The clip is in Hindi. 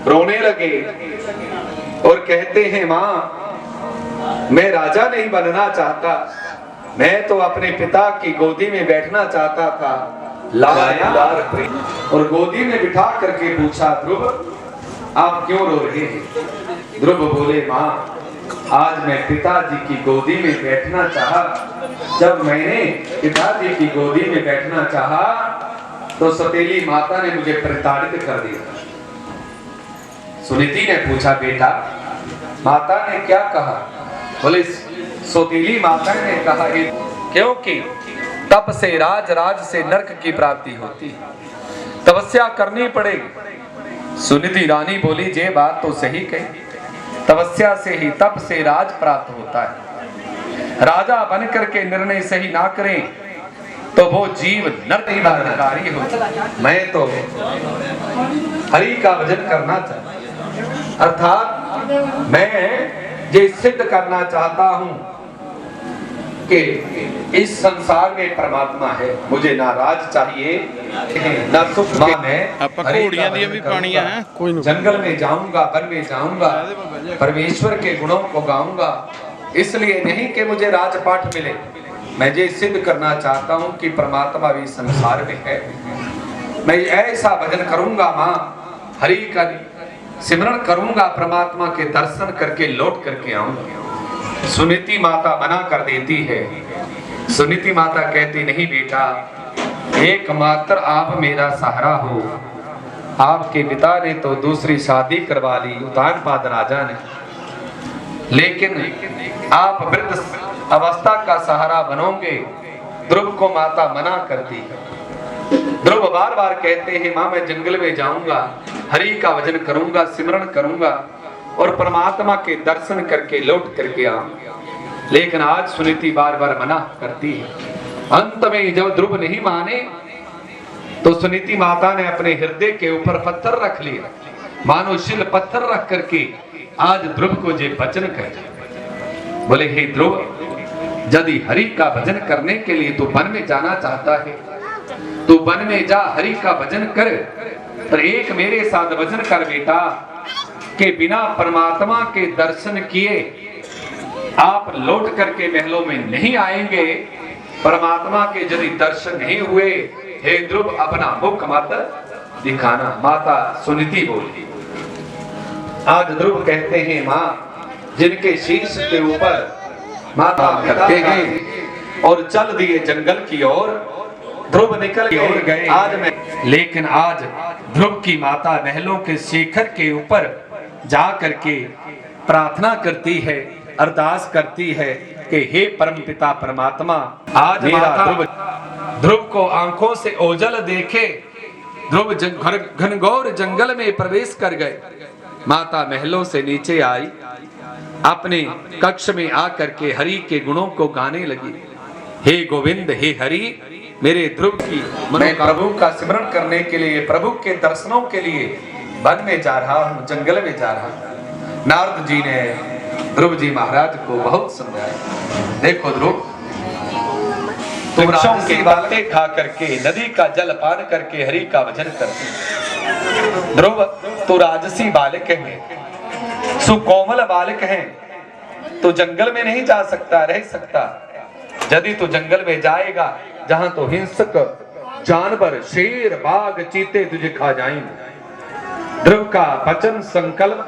रोने लगे और कहते हैं, माँ मैं राजा नहीं बनना चाहता, मैं तो अपने पिता की गोदी में बैठना चाहता था। लाया और गोदी में बिठा करके पूछा, ध्रुव आप क्यों रो रहे हैं? ध्रुव बोले, माँ आज मैं पिताजी की गोदी में बैठना चाहा। जब मैंने पिताजी की गोदी में बैठना चाहा तो सौतेली माता ने मुझे प्रताड़ित कर दिया। सुनीति ने पूछा, बेटा माता ने क्या कहा? बोले, सौतेली माता ने कहा, क्योंकि तप से राज से नरक की प्राप्ति होती है, तपस्या करनी पड़ेगी। सुनीति रानी बोली, ये बात तो सही कही, तपस्या से ही तप से राज प्राप्त होता है। राजा बनकर के निर्णय सही ना करें तो वो जीव नरकारी हो। मैं तो हरि का भजन करना चाहता, अर्थात मैं ये सिद्ध करना चाहता हूं कि इस संसार में परमात्मा है। मुझे ना राज चाहिए ना सुख। जंगल में जाऊंगा, वन में जाऊंगा, परमेश्वर के गुणों को गाऊंगा, इसलिए नहीं कि मुझे राजपाट मिले। मैं ये सिद्ध करना चाहता हूं कि परमात्मा भी संसार में है। मैं ऐसा भजन करूंगा, माँ हरि का सिमरण करूंगा, परमात्मा के दर्शन करके लौट करके आऊंगा। सुनीति माता मना कर देती है। सुनीति माता कहती, नहीं बेटा, एकमात्र आप मेरा सहारा हो। आपके पिता ने तो दूसरी शादी करवा ली, उत्तानपाद राजा ने, लेकिन आप वृद्ध अवस्था का सहारा बनोगे। ध्रुव को माता मना करती है। ध्रुव बार बार कहते हैं, माँ मैं जंगल में जाऊंगा, हरि का भजन करूंगा, सिमरण करूंगा और परमात्मा के दर्शन करके लौट करके आऊंगा। लेकिन आज सुनीति बार बार मना करती है। अंत में जब ध्रुव नहीं माने तो सुनीति माता ने अपने हृदय के ऊपर पत्थर रख लिया, मानो शिल पत्थर रख करके आज ध्रुव को जे वचन कहे। बोले, हे ध्रुव, यदि हरि का भजन करने के लिए तू वन में जाना चाहता है तो वन में जा, हरि का भजन कर, पर एक मेरे साथ वचन कर बेटा कि बिना परमात्मा के दर्शन किए आप लौट करके महलों में नहीं आएंगे। परमात्मा के यदि दर्शन नहीं हुए, हे ध्रुव अपना मुख मत दिखाना। माता सुनीति बोली। आज ध्रुव कहते हैं, माँ जिनके शीश के ऊपर माता करते हैं और चल दिए जंगल की ओर, ध्रुव निकल गए आज मैं। लेकिन आज ध्रुव की माता महलों के शिखर के ऊपर जा करके प्रार्थना करती है, अरदास करती है कि हे परम पिता परमात्मा, आज मेरा ध्रुव को आंखों से ओझल देखे। ध्रुव घनघोर जंगल में प्रवेश कर गए। माता महलों से नीचे आई, अपने कक्ष में आकर के हरि के गुणों को गाने लगी। हे गोविंद, हे हरि, मेरे ध्रुव की मैं प्रभु का सिमरण करने के लिए, प्रभु के दर्शनों के लिए वन में जा रहा हूँ, जंगल में जा रहा हूँ। नारद जी ने ध्रुव जी महाराज को बहुत समझाया। देखो ध्रुव, तुम वृक्षों की बातें खा करके, नदी का जल पान करके हरि का भजन करते। ध्रुव, तू राजसी बालक है, सुकोमल बालक है, तो जंगल में नहीं जा सकता, रह सकता। यदि तू जंगल में जाएगा जहां तो हिंसक जानवर, शेर, बाघ, चीते तुझे खा जाएंगे। ध्रुव का वचन संकल्प